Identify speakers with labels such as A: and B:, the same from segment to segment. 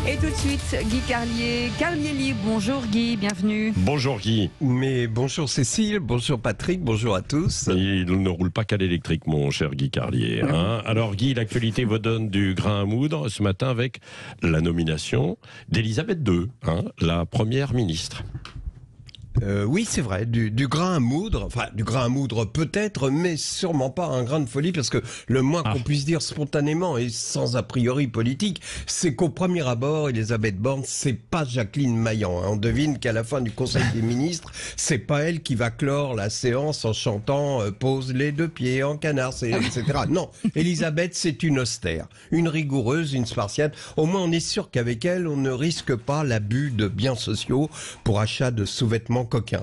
A: Et tout de suite, Guy Carlier, Carlier Libre. Bonjour Guy, bienvenue.
B: Bonjour Guy.
C: Mais bonjour Cécile, bonjour Patrick, bonjour à tous.
B: Il ne roule pas qu'à l'électrique, mon cher Guy Carlier. Alors Guy, l'actualité vous donne du grain à moudre ce matin avec la nomination d'Elisabeth II, la première ministre.
C: Oui, c'est vrai, du grain à moudre, enfin du grain à moudre peut-être, mais sûrement pas un grain de folie, parce que le moins qu'on puisse dire spontanément et sans a priori politique, c'est qu'au premier abord, Elisabeth Borne, c'est pas Jacqueline Maillan. On devine qu'à la fin du Conseil des ministres, c'est pas elle qui va clore la séance en chantant pose les deux pieds en canard, etc. Non, Elisabeth, c'est une austère, une rigoureuse, une spartiate. Au moins, on est sûr qu'avec elle, on ne risque pas l'abus de biens sociaux pour achat de sous-vêtements coquin.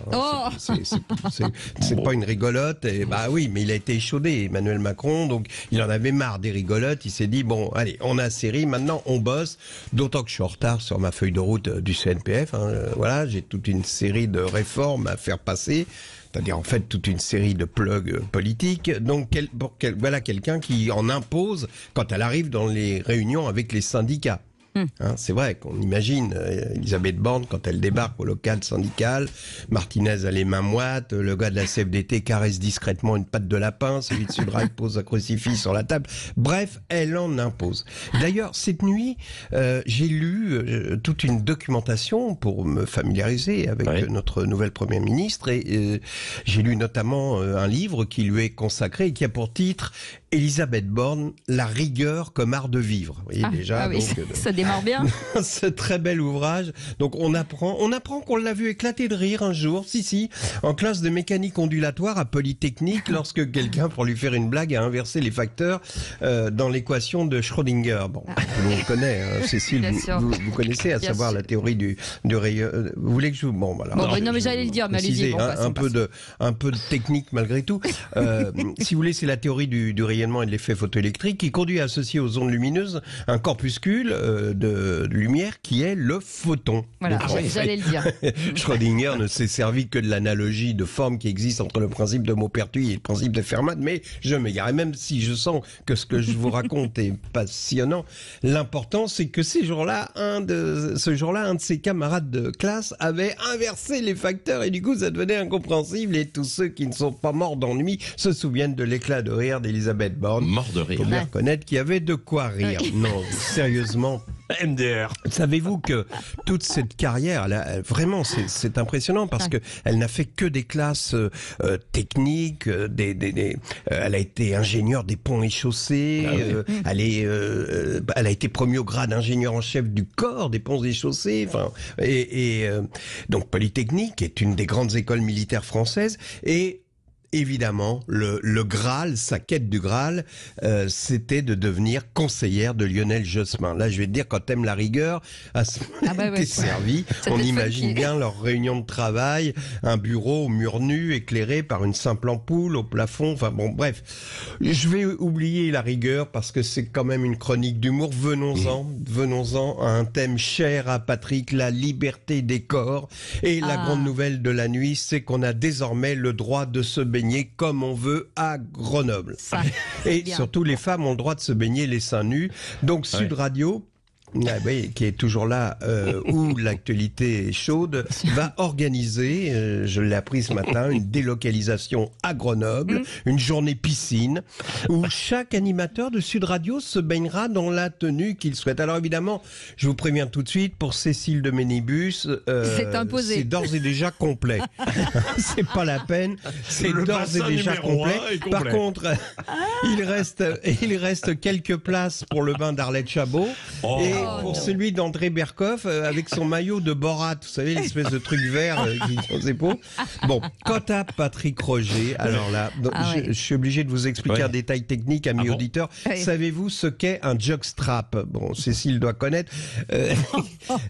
C: C'est pas une rigolote. Et bah oui, mais il a été échaudé, Emmanuel Macron, donc il en avait marre des rigolotes. Il s'est dit bon, allez, on a série, maintenant on bosse. D'autant que je suis en retard sur ma feuille de route du CNPF. Voilà, j'ai toute une série de réformes à faire passer. C'est-à-dire en fait toute une série de plugs politiques. Donc voilà quelqu'un qui en impose quand elle arrive dans les réunions avec les syndicats. C'est vrai qu'on imagine Elisabeth Borne quand elle débarque au local syndical, Martinez a les mains moites, le gars de la CFDT caresse discrètement une patte de lapin, celui de Sudrail pose un crucifix sur la table. Bref, elle en impose. D'ailleurs, cette nuit, j'ai lu toute une documentation pour me familiariser avec notre nouvelle première ministre, et j'ai lu notamment un livre qui lui est consacré et qui a pour titre Elisabeth Borne, la rigueur comme art de vivre. Vous voyez déjà.
A: Oui,
C: donc,
A: ça démarre bien.
C: Ce très bel ouvrage. Donc on apprend qu'on l'a vu éclater de rire un jour, en classe de mécanique ondulatoire à Polytechnique, lorsque quelqu'un, pour lui faire une blague, a inversé les facteurs dans l'équation de Schrödinger. Bon, tout le monde connaît, Cécile, vous connaissez, à savoir la théorie du rayon. Vous voulez que je vous... Bon, voilà.
A: Non, mais j'allais le dire, mais allez-y.
C: Un peu de technique malgré tout. Si vous voulez, c'est la théorie du rayonnement et de l'effet photoélectrique qui conduit à associer aux ondes lumineuses un corpuscule de lumière qui est le photon.
A: Voilà, j'allais le dire.
C: Schrödinger ne s'est servi que de l'analogie de forme qui existe entre le principe de Maupertuis et le principe de Fermat, mais je m'égare. Et même si je sens que ce que je vous raconte est passionnant, l'important c'est que ce jour-là, un de ses camarades de classe avait inversé les facteurs et du coup ça devenait incompréhensible, et tous ceux qui ne sont pas morts d'ennui se souviennent de l'éclat de rire d'Elisabeth Borne.
B: Mort de rire.
C: Il faut bien reconnaître qu'il y avait de quoi rire. Non, sérieusement.
B: MDR.
C: Savez-vous que toute cette carrière, vraiment, c'est impressionnant parce que elle n'a fait que des classes techniques, elle a été ingénieure des ponts et chaussées, elle a été promue au grade ingénieur en chef du corps des ponts et chaussées, donc Polytechnique est une des grandes écoles militaires françaises, et évidemment, le Graal, sa quête du Graal, c'était de devenir conseillère de Lionel Jospin. Là, je vais te dire, quand t'aimes la rigueur, t'es servi. On imagine bien leur réunion de travail, un bureau au mur nu, éclairé par une simple ampoule au plafond. Enfin bon, bref. Je vais oublier la rigueur parce que c'est quand même une chronique d'humour. Venons-en à un thème cher à Patrick, la liberté des corps. Et la grande nouvelle de la nuit, c'est qu'on a désormais le droit de se baigner comme on veut à Grenoble. Et surtout, les femmes ont le droit de se baigner les seins nus. Donc Sud Radio, qui est toujours là où l'actualité est chaude, va organiser, je l'ai appris ce matin, une délocalisation à Grenoble, une journée piscine, où chaque animateur de Sud Radio se baignera dans la tenue qu'il souhaite. Alors évidemment, je vous préviens tout de suite, pour Cécile de Ménibus,
A: c'est imposé.
C: C'est d'ores et déjà complet. C'est pas la peine, c'est d'ores et déjà complet. Par contre, il reste quelques places pour le bain d'Arlette Chabot. Et pour celui d'André Berkoff avec son maillot de Borat, vous savez, l'espèce de truc vert qui est aux épaules. Bon, quant à Patrick Roger, alors là, je suis obligé de vous expliquer un détail technique, amis auditeurs. Savez-vous ce qu'est un jockstrap? Bon, Cécile doit connaître.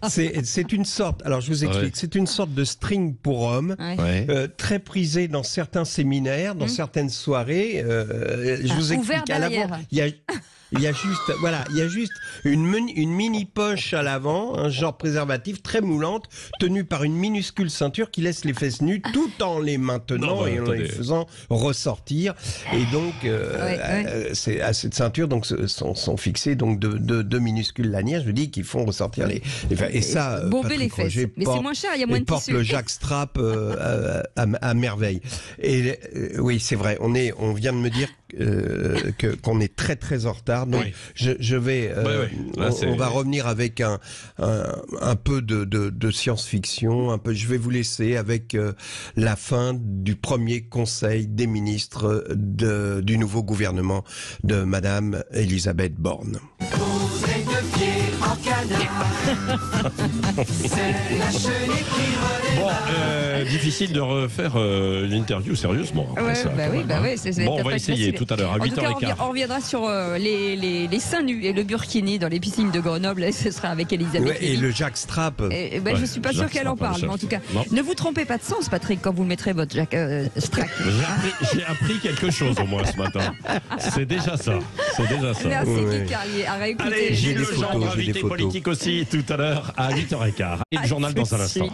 C: C'est une sorte, alors je vous explique, c'est une sorte de string pour hommes, très prisé dans certains séminaires, dans certaines soirées. Je vous explique, à l'avant, il y a... il y a juste une mini poche à l'avant, un genre préservatif très moulante, tenue par une minuscule ceinture qui laisse les fesses nues tout en les maintenant et en les faisant ressortir. Et donc, c'est à cette ceinture donc sont fixées donc deux minuscules lanières, je dis, qui font ressortir les fesses. Et ça,
A: bomber les fesses. Mais c'est moins cher, il y a moins de tissu.
C: Porte le jackstrap à merveille. Et oui, c'est vrai. On vient de me dire qu'on est très très en retard. Donc je vais, on va revenir avec un peu de science-fiction. Je vais vous laisser avec la fin du premier conseil des ministres du nouveau gouvernement de Madame Elisabeth Borne.
D: Poser deux pieds en canard. C'est la chenille qui redémarre.
B: Difficile de refaire une interview sérieusement. Après ça, on va essayer tout à l'heure à 8h15.
A: On reviendra sur les seins nus et le burkini dans les piscines de Grenoble. Et ce sera avec Elisabeth.
C: Et le jackstrap.
A: Je suis pas sûr qu'elle en parle. Mais en tout cas, ne vous trompez pas de sens, Patrick, quand vous mettrez votre jackstrap.
B: J'ai appris quelque chose au moins ce matin. C'est déjà ça.
A: Merci Guy Carlier. À réécouter.
B: Allez, Gilles Legendre, invité politique aussi tout à l'heure à 8h15. Et le journal dans un instant.